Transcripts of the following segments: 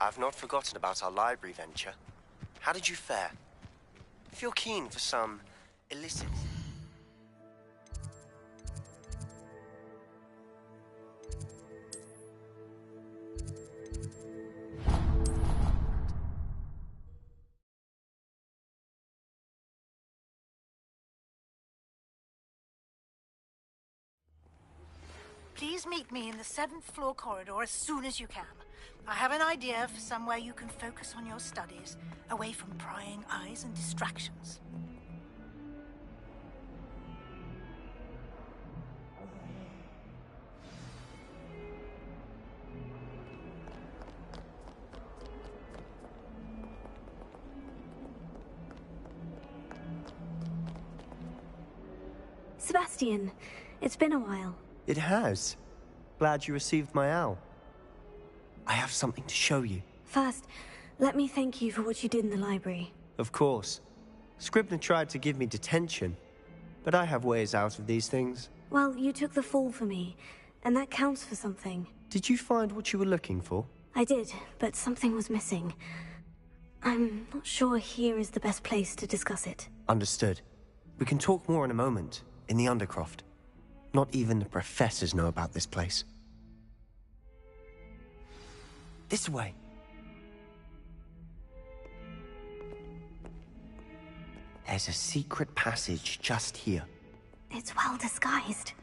I've not forgotten about our library venture. How did you fare? If you're keen for some illicit... Please meet me in the 7th floor corridor as soon as you can. I have an idea for somewhere you can focus on your studies, away from prying eyes and distractions. Sebastian, it's been a while. It has. Glad you received my owl. I have something to show you. First, let me thank you for what you did in the library. Of course. Scribner tried to give me detention, but I have ways out of these things. Well, you took the fall for me, and that counts for something. Did you find what you were looking for? I did, but something was missing. I'm not sure here is the best place to discuss it. Understood. We can talk more in a moment, in the Undercroft. Not even the professors know about this place. This way. There's a secret passage just here. It's well disguised.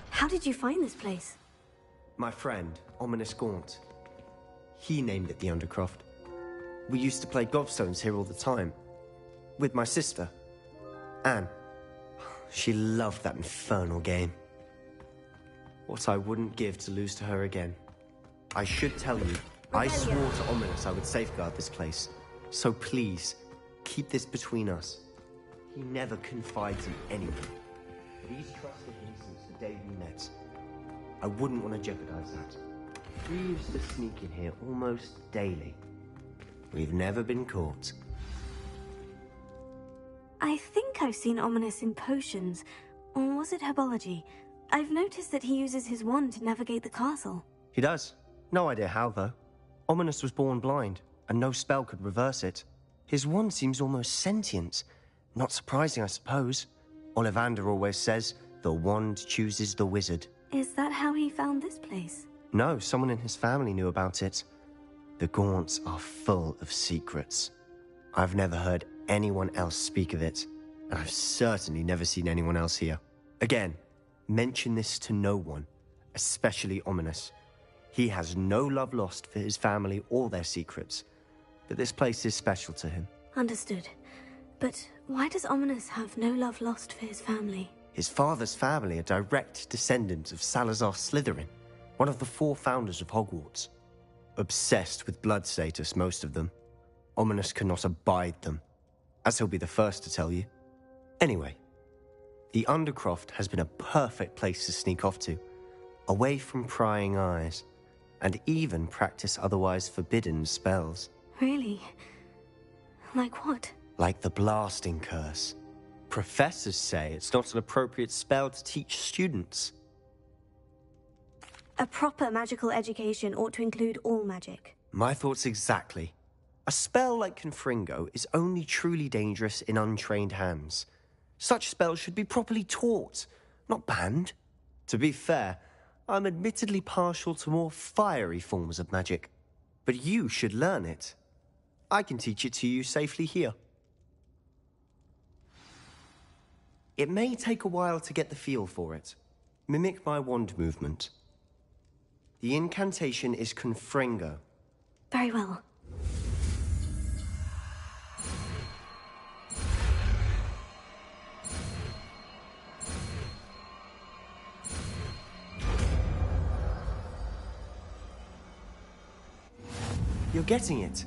How did you find this place? My friend, Ominous Gaunt. He named it the Undercroft. We used to play gobstones here all the time. With my sister, Anne. She loved that infernal game. What I wouldn't give to lose to her again. I should tell you, I swore to Ominous I would safeguard this place. So please, keep this between us. He never confides in anyone. He's trusted me since the day we met. I wouldn't want to jeopardize that. We used to sneak in here almost daily. We've never been caught. I think I've seen Ominous in potions. Or was it herbology? I've noticed that he uses his wand to navigate the castle. He does. No idea how, though. Ominous was born blind, and no spell could reverse it. His wand seems almost sentient. Not surprising, I suppose. Ollivander always says, the wand chooses the wizard. Is that how he found this place? No, someone in his family knew about it. The Gaunts are full of secrets. I've never heard anyone else speak of it, and I've certainly never seen anyone else here. Again, mention this to no one, especially Ominous. He has no love lost for his family or their secrets, but this place is special to him. Understood. But why does Ominous have no love lost for his family? His father's family are direct descendants of Salazar Slytherin, one of the 4 founders of Hogwarts. Obsessed with blood status, most of them. Ominous cannot abide them, as he'll be the first to tell you. Anyway, the Undercroft has been a perfect place to sneak off to, away from prying eyes, and even practice otherwise forbidden spells. Really? Like what? Like the blasting curse. Professors say it's not an appropriate spell to teach students. A proper magical education ought to include all magic. My thoughts exactly. A spell like Confringo is only truly dangerous in untrained hands. Such spells should be properly taught, not banned. To be fair, I'm admittedly partial to more fiery forms of magic. But you should learn it. I can teach it to you safely here. It may take a while to get the feel for it. Mimic my wand movement. The incantation is Confringo. Very well. You're getting it.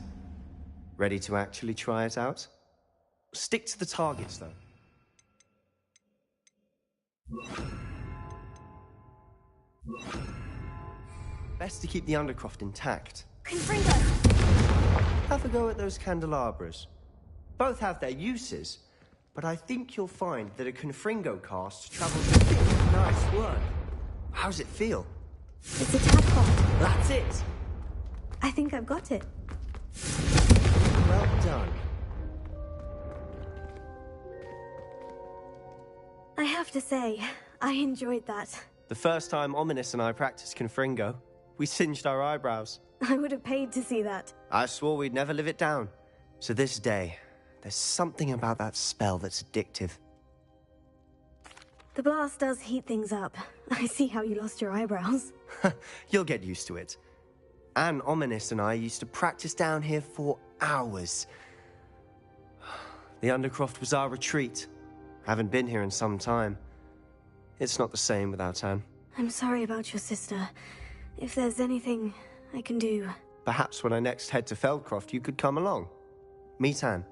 Ready to actually try it out? Stick to the targets, though. Best to keep the Undercroft intact. Confringo! Have a go at those candelabras. Both have their uses, but I think you'll find that a Confringo cast travels a bit. Nice work. How's it feel? It's a tad hot. That's it. I think I've got it. Well done. I have to say, I enjoyed that. The first time Ominous and I practiced Confringo, we singed our eyebrows. I would have paid to see that. I swore we'd never live it down. So this day, there's something about that spell that's addictive. The blast does heat things up. I see how you lost your eyebrows. You'll get used to it. Anne, Ominous and I used to practice down here for hours. The Undercroft was our retreat. Haven't been here in some time. It's not the same without Anne. I'm sorry about your sister. If there's anything I can do... Perhaps when I next head to Feldcroft, you could come along. Meet Anne.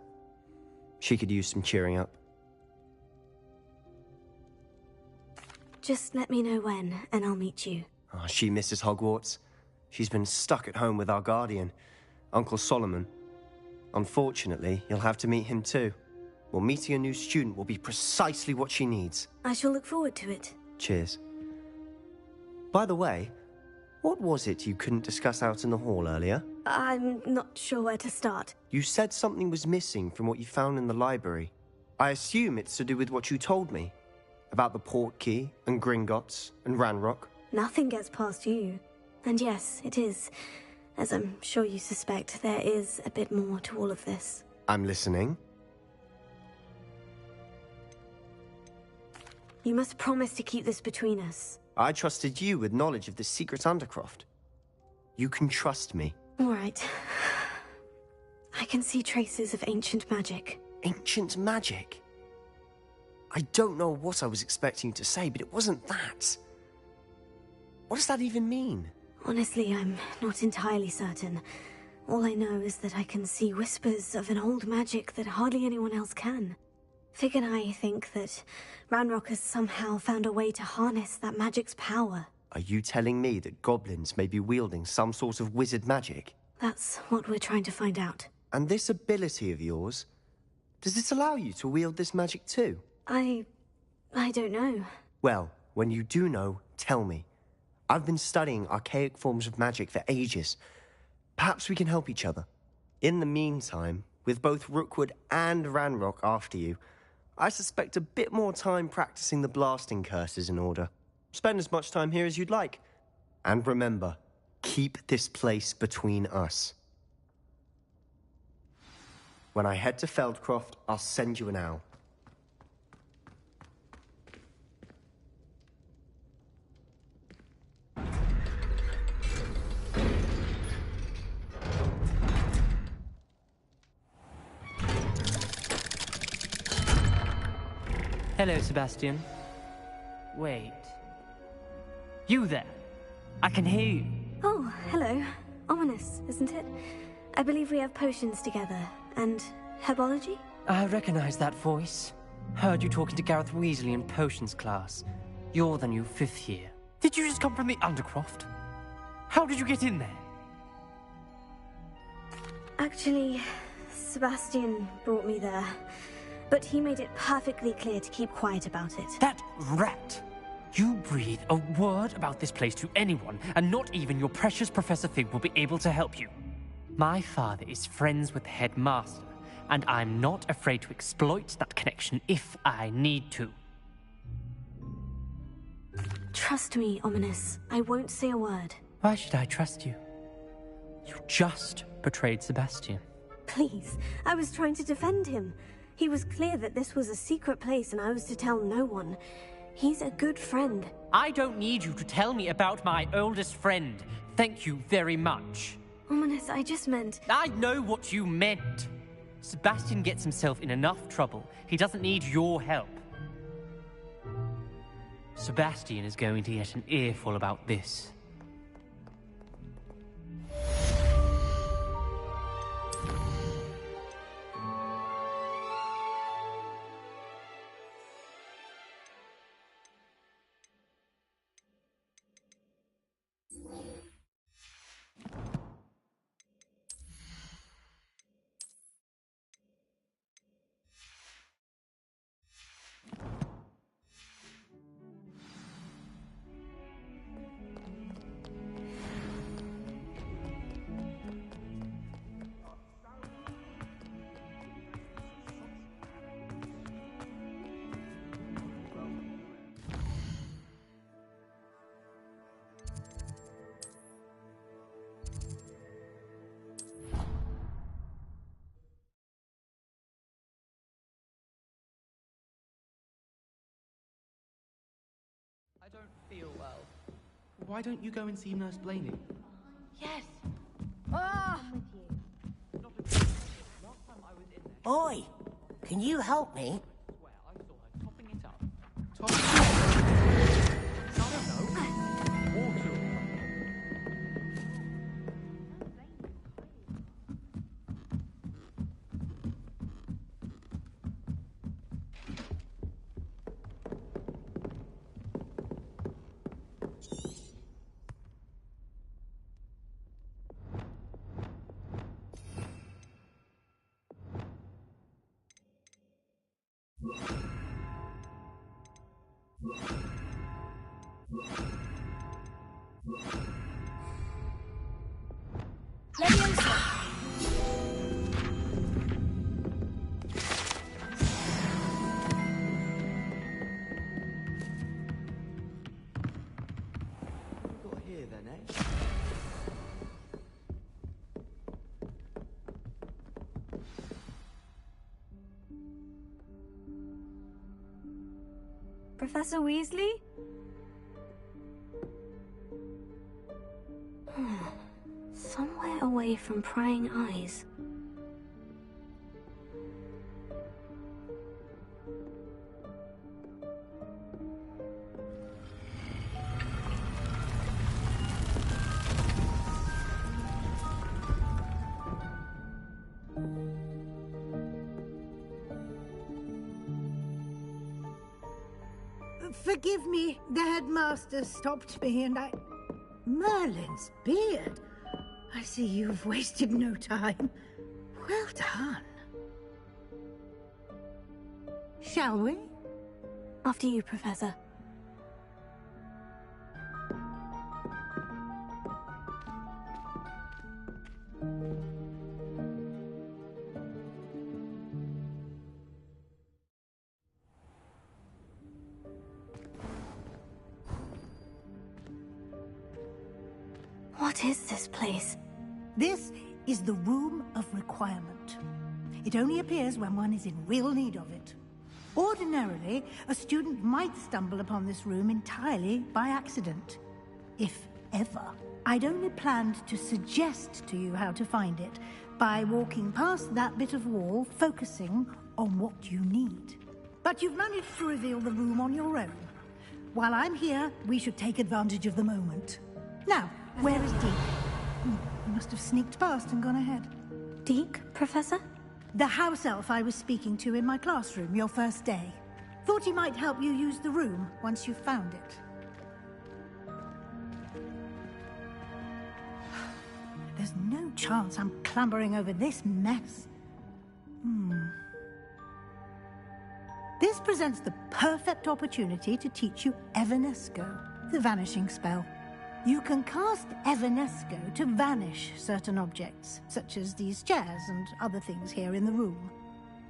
She could use some cheering up. Just let me know when, and I'll meet you. Oh, she misses Hogwarts. She's been stuck at home with our guardian, Uncle Solomon. Unfortunately, you'll have to meet him too. Well, meeting a new student will be precisely what she needs. I shall look forward to it. Cheers. By the way, what was it you couldn't discuss out in the hall earlier? I'm not sure where to start. You said something was missing from what you found in the library. I assume it's to do with what you told me. About the Portkey, and Gringotts, and Ranrock. Nothing gets past you. And yes, it is. As I'm sure you suspect, there is a bit more to all of this. I'm listening. You must promise to keep this between us. I trusted you with knowledge of the secret Undercroft. You can trust me. All right. I can see traces of ancient magic. Ancient magic? I don't know what I was expecting to say, but it wasn't that. What does that even mean? Honestly, I'm not entirely certain. All I know is that I can see whispers of an old magic that hardly anyone else can. Fig and I think that Ranrock has somehow found a way to harness that magic's power. Are you telling me that goblins may be wielding some sort of wizard magic? That's what we're trying to find out. And this ability of yours, does it allow you to wield this magic too? I don't know. Well, when you do know, tell me. I've been studying archaic forms of magic for ages. Perhaps we can help each other. In the meantime, with both Rookwood and Ranrock after you, I suspect a bit more time practicing the blasting curse is in order. Spend as much time here as you'd like. And remember, keep this place between us. When I head to Feldcroft, I'll send you an owl. Hello, Sebastian. Wait. You there? I can hear you. Oh, hello. Ominous, isn't it? I believe we have potions together. And herbology? I recognize that voice. Heard you talking to Gareth Weasley in potions class. You're the new 5th year. Did you just come from the Undercroft? How did you get in there? Actually, Sebastian brought me there. But he made it perfectly clear to keep quiet about it. That rat! You breathe a word about this place to anyone, and not even your precious Professor Fig will be able to help you. My father is friends with the headmaster, and I'm not afraid to exploit that connection if I need to. Trust me, Ominous. I won't say a word. Why should I trust you? You just betrayed Sebastian. Please, I was trying to defend him. He was clear that this was a secret place and I was to tell no one. He's a good friend. I don't need you to tell me about my oldest friend. Thank you very much. Ominous, I just meant... I know what you meant. Sebastian gets himself in enough trouble. He doesn't need your help. Sebastian is going to get an earful about this. feel well. Why don't you go and see Nurse Blaney? Yes. Ah! Last time I was in there, Oi! Can you help me? I swear I saw her topping it up. I don't know. Water. Got here then, eh? Professor Weasley? Somewhere away from prying eyes. Forgive me, the headmaster stopped me and I... Merlin's beard! I see you've wasted no time. Well done. Shall we? After you, Professor. What is this place? This is the Room of Requirement. It only appears when one is in real need of it. Ordinarily, a student might stumble upon this room entirely by accident. If ever. I'd only planned to suggest to you how to find it by walking past that bit of wall, focusing on what you need. But you've managed to reveal the room on your own. While I'm here, we should take advantage of the moment. Now, where is Deke? He must have sneaked past and gone ahead. Deke, Professor? The house elf I was speaking to in my classroom your first day. Thought he might help you use the room once you've found it. There's no chance I'm clambering over this mess. This presents the perfect opportunity to teach you Evanesco, the vanishing spell. You can cast Evanesco to vanish certain objects, such as these chairs and other things here in the room.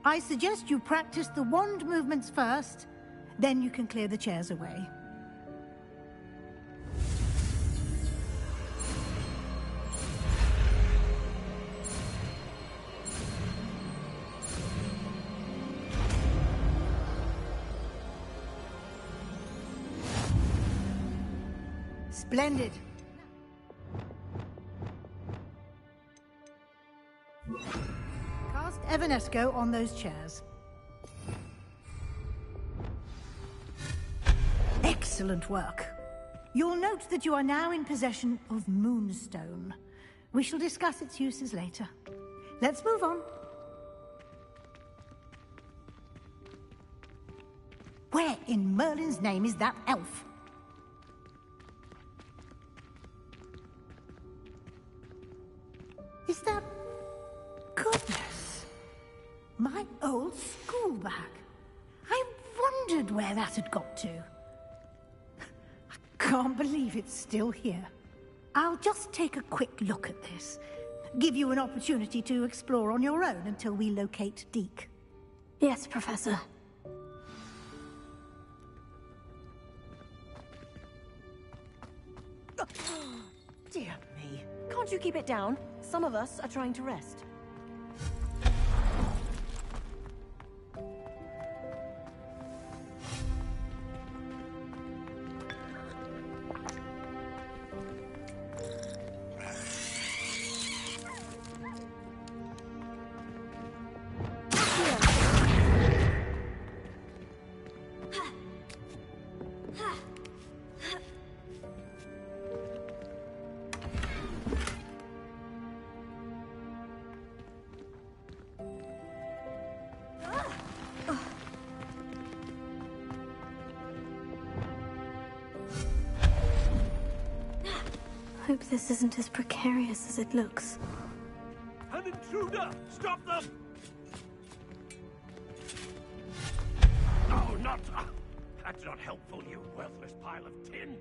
I suggest you practice the wand movements first, then you can clear the chairs away. Splendid. Cast Evanesco on those chairs. Excellent work. You'll note that you are now in possession of Moonstone. We shall discuss its uses later. Let's move on. Where in Merlin's name is that elf? Is that... Goodness! My old school bag. I wondered where that had got to. I can't believe it's still here. I'll just take a quick look at this. Give you an opportunity to explore on your own until we locate Deke. Yes, Professor. Dear me. Can't you keep it down? Some of us are trying to rest. Hope this isn't as precarious as it looks. An intruder! Stop them! Oh, not... that's not helpful, you worthless pile of tin.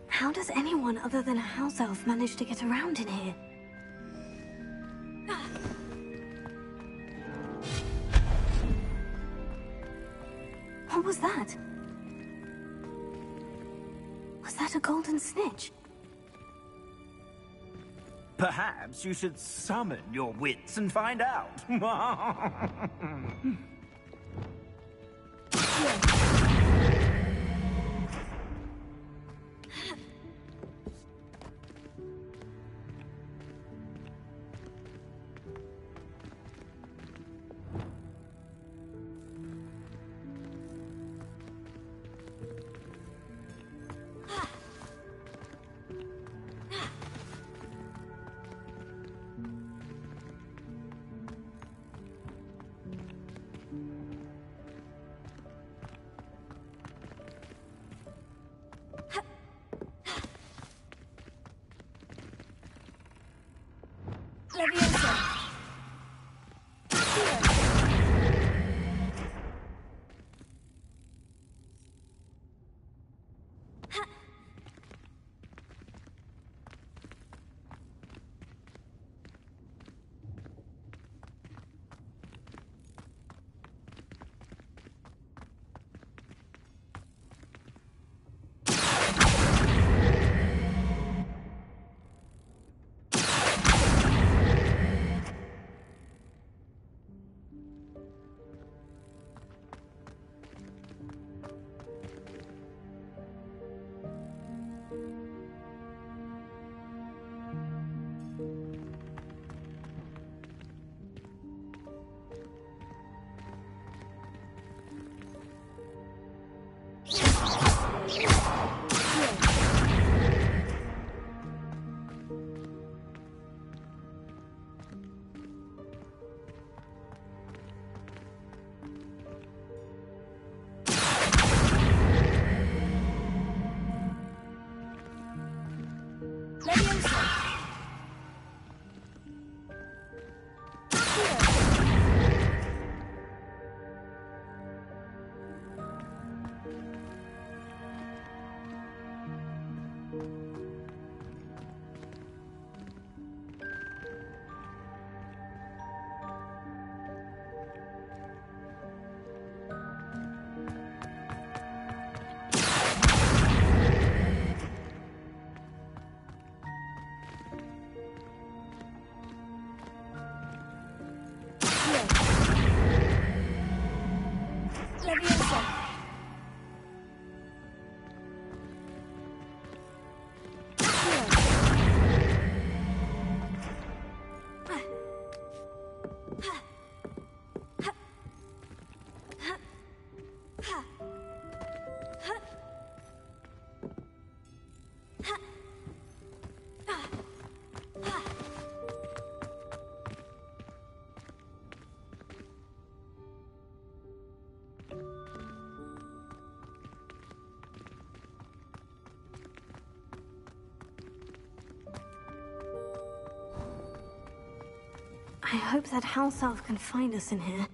How does anyone other than a house elf manage to get around in here? What was that? Was that a golden snitch? Perhaps you should summon your wits and find out. I hope that house elf can find us in here.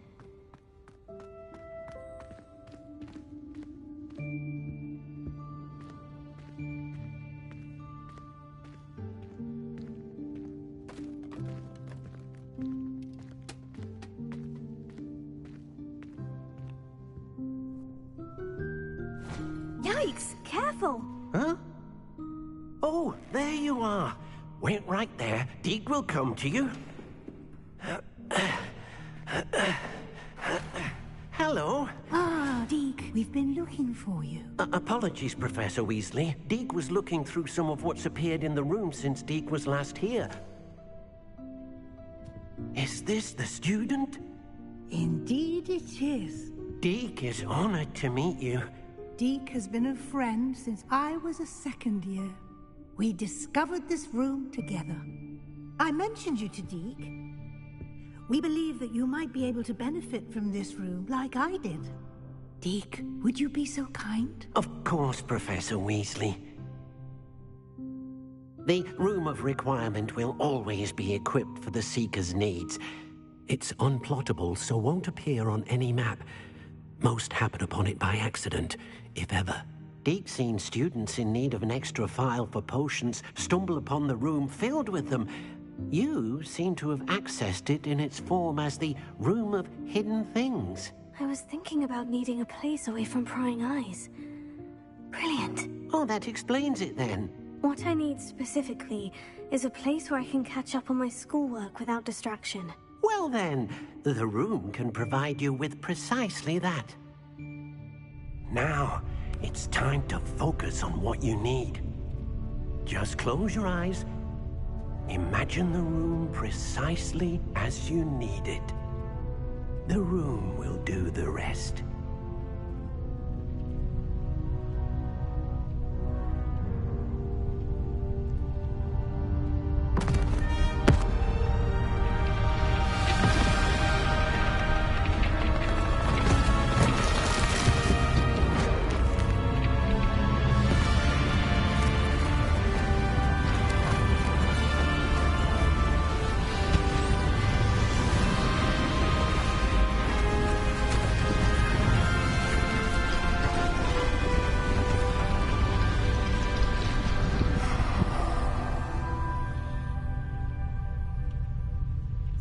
Yikes! Careful! Huh? Oh, there you are. Wait right there. Deke will come to you. Hello. Ah, Deke, we've been looking for you. Apologies, Professor Weasley. Deke was looking through some of what's appeared in the room since Deke was last here. Is this the student? Indeed it is. Deke is honored to meet you. Deke has been a friend since I was a second year. We discovered this room together. I mentioned you to Deke. We believe that you might be able to benefit from this room like I did. Deke, would you be so kind? Of course, Professor Weasley. The Room of Requirement will always be equipped for the Seeker's needs. It's unplottable, so won't appear on any map. Most happen upon it by accident, if ever. Deke's seen students in need of an extra file for potions stumble upon the room filled with them. You seem to have accessed it in its form as the Room of Hidden Things. I was thinking about needing a place away from prying eyes. Brilliant. Oh, that explains it then. What I need specifically is a place where I can catch up on my schoolwork without distraction. Well then, the room can provide you with precisely that. Now, it's time to focus on what you need. Just close your eyes. Imagine the room precisely as you need it. The room will do the rest.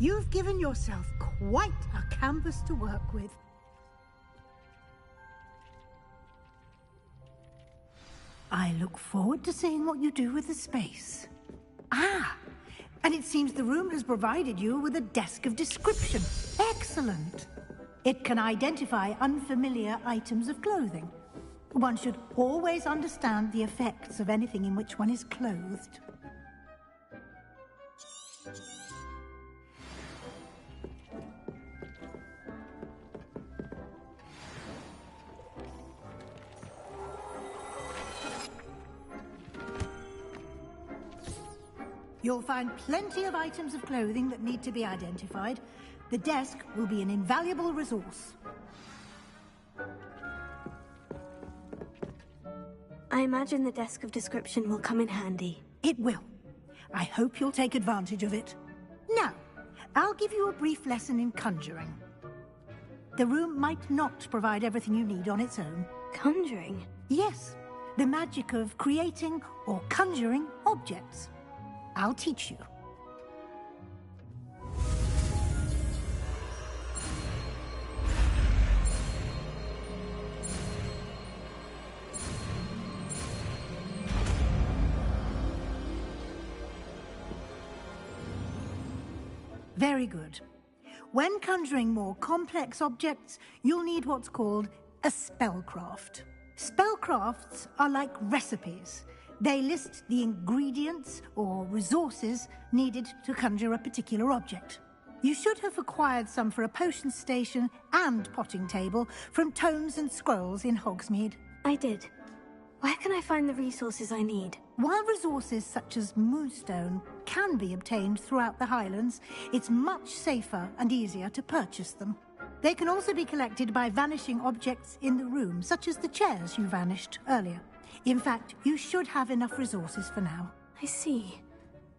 You've given yourself quite a canvas to work with. I look forward to seeing what you do with the space. Ah, and it seems the room has provided you with a desk of description. Excellent. It can identify unfamiliar items of clothing. One should always understand the effects of anything in which one is clothed. You'll find plenty of items of clothing that need to be identified. The desk will be an invaluable resource. I imagine the desk of description will come in handy. It will. I hope you'll take advantage of it. Now, I'll give you a brief lesson in conjuring. The room might not provide everything you need on its own. Conjuring? Yes, the magic of creating or conjuring objects. I'll teach you. Very good. When conjuring more complex objects, you'll need what's called a spellcraft. Spellcrafts are like recipes. They list the ingredients or resources needed to conjure a particular object. You should have acquired some for a potion station and potting table from tomes and scrolls in Hogsmeade. I did. Where can I find the resources I need? While resources such as moonstone can be obtained throughout the Highlands, it's much safer and easier to purchase them. They can also be collected by vanishing objects in the room, such as the chairs you vanished earlier. In fact, you should have enough resources for now. I see.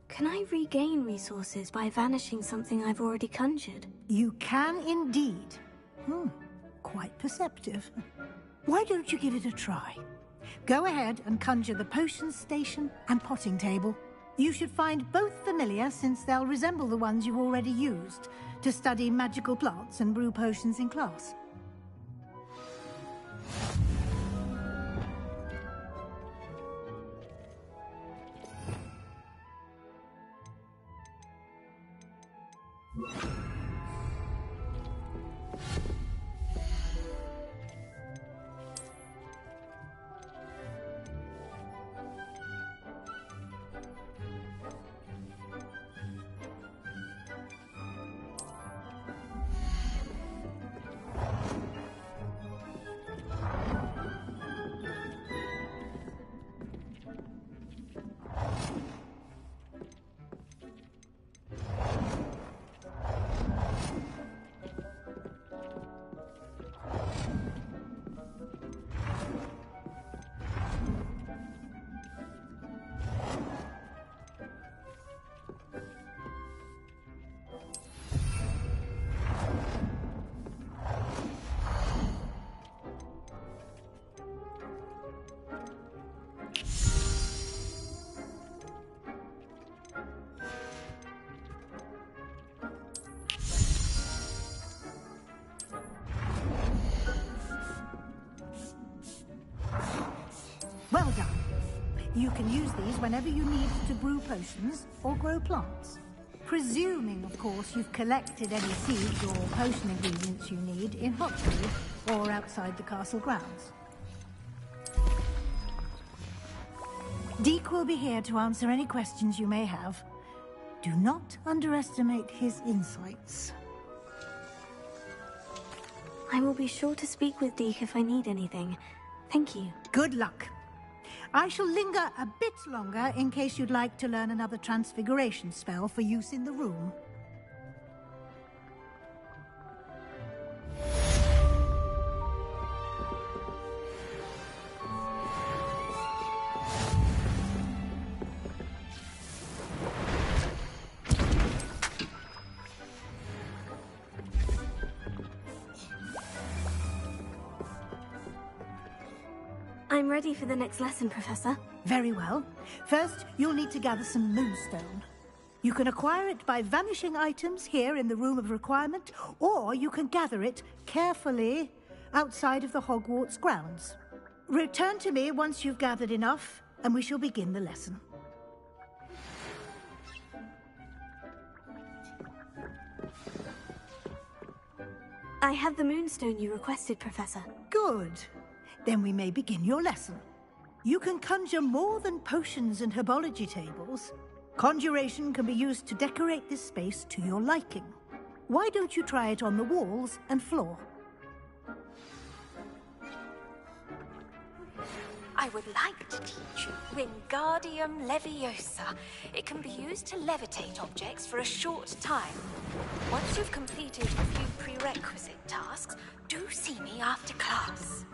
Can I regain resources by vanishing something I've already conjured? You can indeed. Quite perceptive. Why don't you give it a try? Go ahead and conjure the potion station and potting table. You should find both familiar, since they'll resemble the ones you've already used to study magical plants and brew potions in class. You can use these whenever you need to brew potions or grow plants. Presuming, of course, you've collected any seeds or potion ingredients you need in Hogwarts or outside the castle grounds. Deke will be here to answer any questions you may have. Do not underestimate his insights. I will be sure to speak with Deke if I need anything. Thank you. Good luck. I shall linger a bit longer in case you'd like to learn another transfiguration spell for use in the room. I'm ready for the next lesson, Professor. Very well. First, you'll need to gather some moonstone. You can acquire it by vanishing items here in the Room of Requirement, or you can gather it carefully outside of the Hogwarts grounds. Return to me once you've gathered enough, and we shall begin the lesson. I have the moonstone you requested, Professor. Good. Then we may begin your lesson. You can conjure more than potions and herbology tables. Conjuration can be used to decorate this space to your liking. Why don't you try it on the walls and floor? I would like to teach you Wingardium Leviosa. It can be used to levitate objects for a short time. Once you've completed a few prerequisite tasks, do see me after class.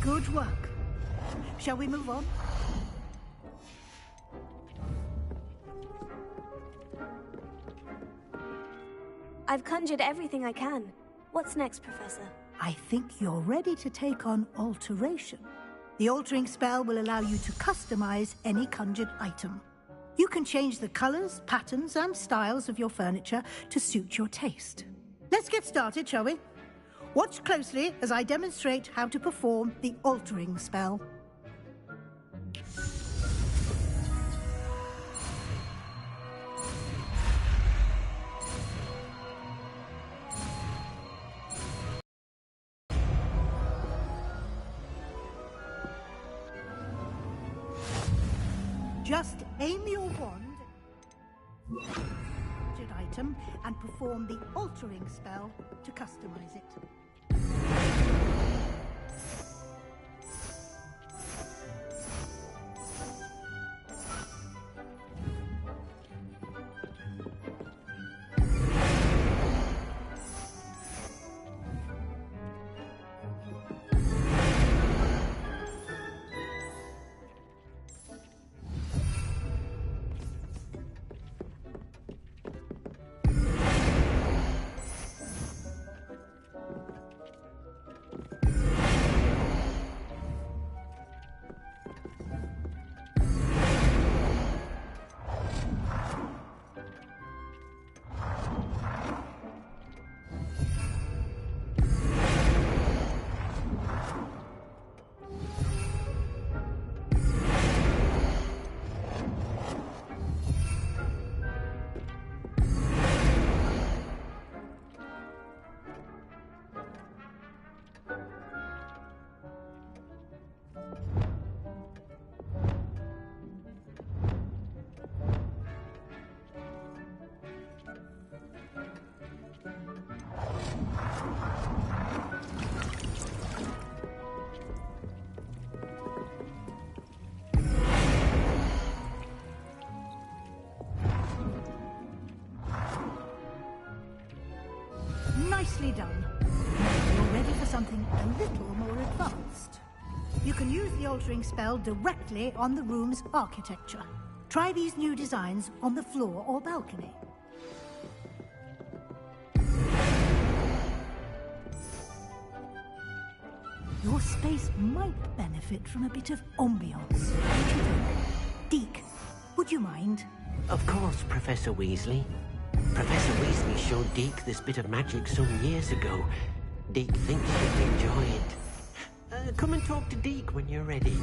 Good work. Shall we move on? I've conjured everything I can. What's next, Professor? I think you're ready to take on alteration. The altering spell will allow you to customize any conjured item. You can change the colors, patterns, and styles of your furniture to suit your taste. Let's get started, shall we? Watch closely as I demonstrate how to perform the altering spell. Just aim your wand at an item and perform the altering spell to customize it. Nicely done. Now you're ready for something a little more advanced. You can use the altering spell directly on the room's architecture. Try these new designs on the floor or balcony. Your space might benefit from a bit of ambiance, don't you think? Deke, would you mind? Of course, Professor Weasley. Professor Weasley showed Deke this bit of magic some years ago. Deke thinks you'll enjoy it. Come and talk to Deke when you're ready.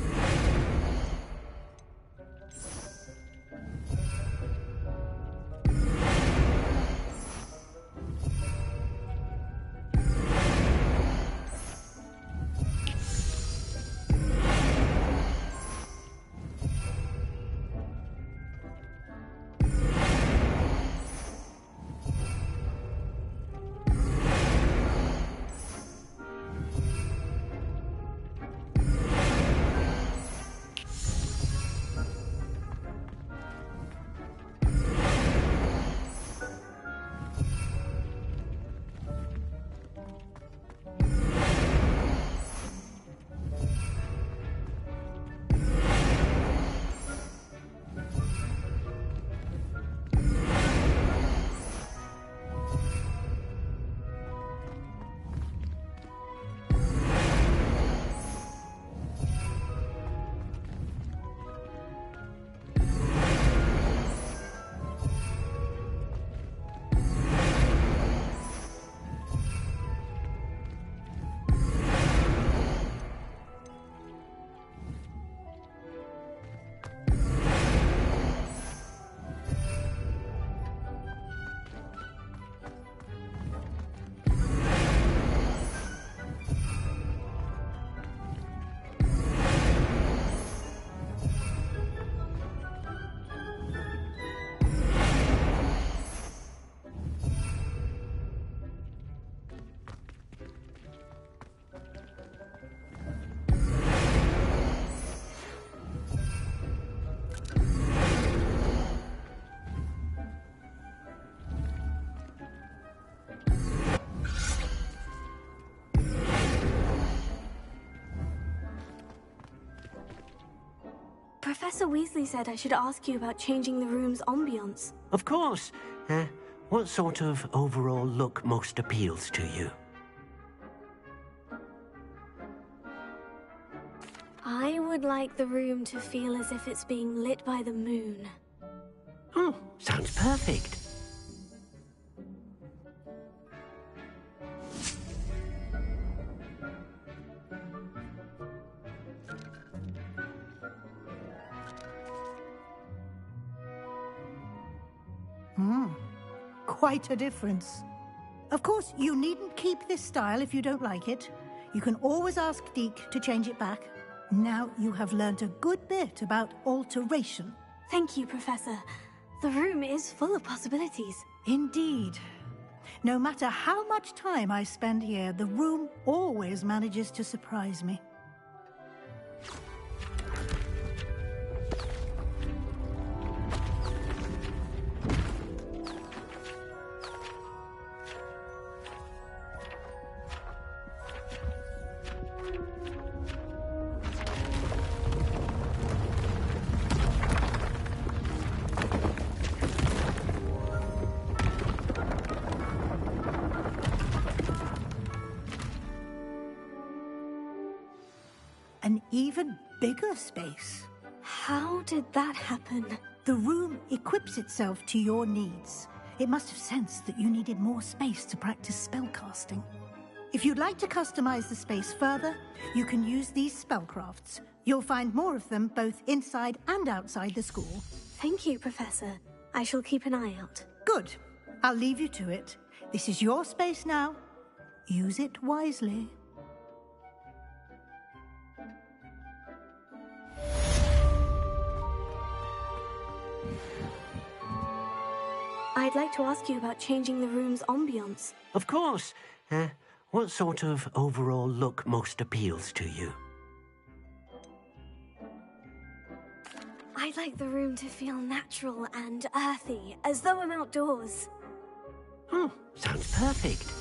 Professor Weasley said I should ask you about changing the room's ambience. Of course. What sort of overall look most appeals to you? like the room to feel as if it's being lit by the moon. Oh, sounds perfect. Quite a difference. Of course, you needn't keep this style if you don't like it. You can always ask Deke to change it back. Now you have learnt a good bit about alteration. Thank you, Professor. The room is full of possibilities. Indeed. No matter how much time I spend here, the room always manages to surprise me. An even bigger space. How did that happen? The room equips itself to your needs. It must have sensed that you needed more space to practice spellcasting. If you'd like to customize the space further, you can use these spellcrafts. You'll find more of them both inside and outside the school. Thank you, Professor. I shall keep an eye out. Good. I'll leave you to it. This is your space now. Use it wisely. I'd like to ask you about changing the room's ambience. Of course. What sort of overall look most appeals to you? I'd like the room to feel natural and earthy, as though I'm outdoors. Oh, sounds perfect.